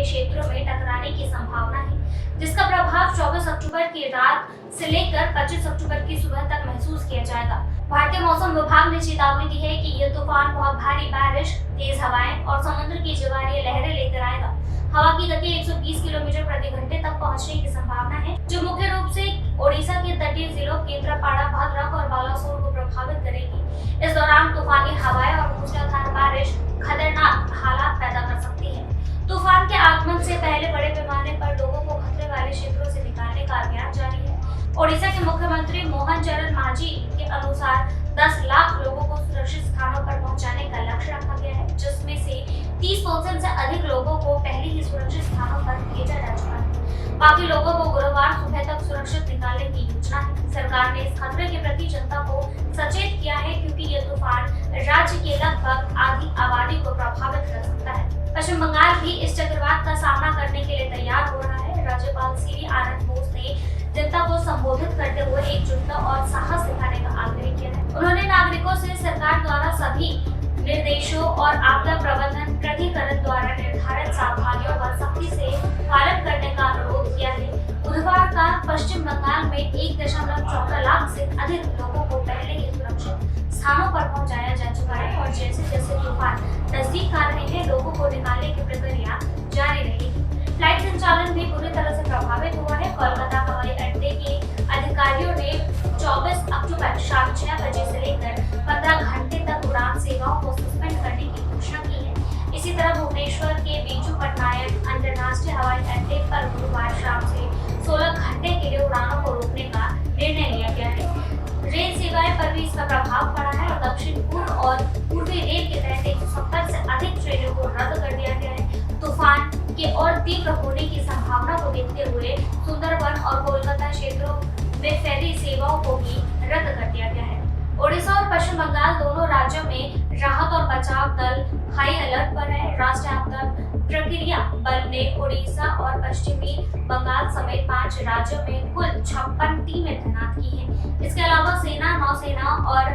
कई क्षेत्रों में टकराने की संभावना है, जिसका प्रभाव 24 अक्टूबर की रात से लेकर 25 अक्टूबर की सुबह तक महसूस किया जाएगा। भारतीय मौसम विभाग ने चेतावनी दी है कि यह तूफान बहुत भारी बारिश, तेज हवाएं और समुद्र की ज्वारीय लहरें लेकर आएगा। हवा की गति 120 किलोमीटर प्रति घंटे तक पहुंचने की संभावना है, जो मुख्य रूप से ओडिशा के तटीय जिलों केंद्रपाड़ा, भद्रक और बालासोर को प्रभावित करेगी। इस दौरान तूफानी हवाएं और मूसलाधार बारिश खतरनाक हालात पैदा कर सकती है। तूफान के आगमन से पहले बड़े पैमाने पर लोगों को खतरे वाले क्षेत्रों से निकालने का अभियान जारी है। ओडिशा के मुख्यमंत्री मोहन चरण मांझी के अनुसार 10 लाख लोगों को सुरक्षित स्थानों पर पहुंचाने का लक्ष्य रखा गया है, जिसमें से 30% से अधिक लोगों को पहले ही सुरक्षित स्थानों पर भेजा जा चुका है। बाकी लोगों को गुरुवार सुबह तक सुरक्षित निकालने की योजना है। सरकार ने इस खतरे के प्रति जनता को सचेत किया है, क्योंकि यह तूफान राज्य के लगभग आधी आबादी को प्रभावित कर सकता है। पश्चिम बंगाल भी इस चक्रवात का सामना करने के लिए तैयार हो रहा है। राज्यपाल सीवी आनंद बोस ने जनता को संबोधित करते हुए एकजुटता और साहस दिखाने का आग्रह किया है। उन्होंने नागरिकों से सरकार द्वारा सभी निर्देशों और आपदा प्रबंधन प्राधिकरण द्वारा निर्धारित सावधानियों का सख्ती से पालन करने का अनुरोध किया है। बुधवार का पश्चिम बंगाल में 1.14 लाख से अधिक लोगों को पहले ही सुरक्षित स्थानों पर पहुंचाया जा चुका है और जैसे जैसे तूफान नजदीक आ रहे हैं, लोगों को निकालने की प्रक्रिया जारी रहेगी। फ्लाइट संचालन भी पूरी तरह से प्रभावित हुआ है। कोलकाता हवाई अड्डे के अधिकारियों ने 24 अक्टूबर शाम 6 बजे से लेकर 15 घंटे तक उड़ान सेवाओं को सस्पेंड करने की घोषणा की है। इसी तरह भुवनेश्वर के बीजू पटनायक अंतर्राष्ट्रीय हवाई अड्डे पर गुरुवार शाम से 16 घंटे के लिए उड़ानों को रोकने का निर्णय लिया गया है। रेल सेवाएं पर भी इसका प्रभाव पड़ा है और दक्षिण पूर्व और पूर्वी रेल के तहत 170 से अधिक ट्रेनों को रद्द कर दिया गया है। तूफान के और तीव्र होने की संभावना को देखते हुए सुंदरबन और कोलकाता क्षेत्रों में फेरी सेवाओं को भी रद्द कर दिया गया है। ओडिशा और पश्चिम बंगाल दोनों राज्यों में राहत और बचाव दल हाई अलर्ट पर है। राष्ट्रीय आपदा प्रक्रिया बल ने ओडिशा और पश्चिमी बंगाल समेत 5 राज्यों में कुल 56 टीमें तैनात की हैं। इसके अलावा सेना, नौसेना और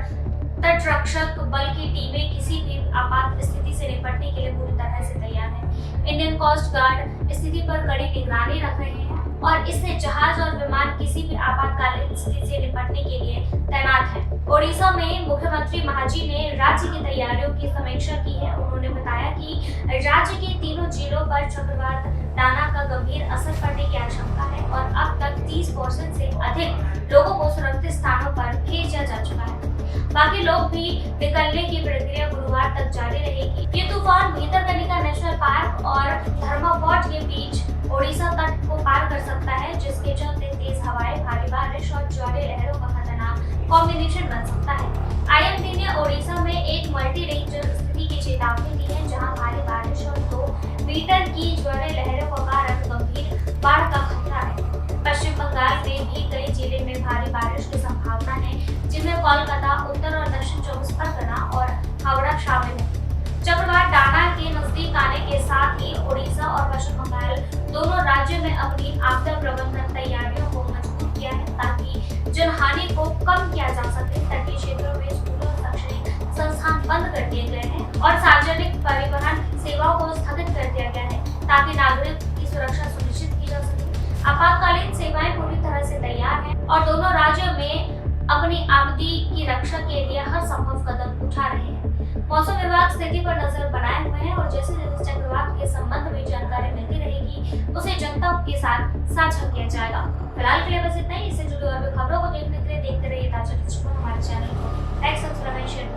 तटरक्षक बल की टीमें किसी भी आपात स्थिति से निपटने के लिए पूरी तरह से तैयार हैं। इंडियन कोस्ट गार्ड स्थिति पर कड़ी निगरानी रख रहे हैं और इससे जहाज और विमान किसी भी आपातकालीन स्थिति से निपटने के लिए तैनात है। ओडिशा में मुख्यमंत्री मांझी ने राज्य की तैयारियों की समीक्षा की है। उन्होंने बताया कि राज्य के तीनों जिलों पर चक्रवात डाना का गंभीर असर पड़ने की आशंका है और अब तक 30% से अधिक लोगों को सुरक्षित स्थानों पर भेजा जा चुका है। बाकी लोग भी निकलने की प्रक्रिया गुरुवार तक जारी रहेगी। ये तूफान भीतरकनिका नेशनल पार्क और धर्मघट के बीच ओडिशा तट को पार कर सकता है, जिसके चलते तेज हवाएं, भारी बारिश और ज्वारीय लहरों का खतरनाक कॉम्बिनेशन बन सकता है। आईएमडी ने ओडिशा में एक मल्टी रेंजर स्थिति की चेतावनी दी है, जहां भारी बारिश और 2 मीटर की ज्वारीय लहरों के कारण गंभीर बाढ़ का खतरा है। पश्चिम बंगाल में भी कई जिले में भारी बारिश की संभावना है, जिनमें कोलकाता, उत्तर और दक्षिण 24 परगना और हावड़ा शामिल है। चक्रवात डाना के नजदीक आने के साथ ही ओडिशा और पश्चिम बंगाल दोनों राज्यों में अपनी आपदा प्रबंधन तैयारियों को मजबूत किया है, ताकि जनहानि को कम किया जा सके। तटीय क्षेत्रों में स्कूल और शैक्षणिक संस्थान बंद कर दिए गए हैं और सार्वजनिक परिवहन सेवाओं को स्थगित कर दिया गया है, ताकि नागरिक की सुरक्षा सुनिश्चित की जा सके। आपातकालीन सेवाएं पूरी तरह से तैयार हैं और दोनों राज्यों में अपनी आबादी की रक्षा के लिए हर संभव कदम उठा रहे हैं। मौसम विभाग स्थिति पर नजर बनाए हुए हैं और जैसे जैसे चक्रवात के संबंध में जानकारी मिलती रहेगी, उसे जनता के साथ साझा किया जाएगा। फिलहाल के लिए बस इतना ही। इससे जुड़ी और भी खबरों को देखने के लिए देखते रहिए ताजा न्यूज़ को। हमारे चैनल को लाइक, सब्सक्राइब, शेयर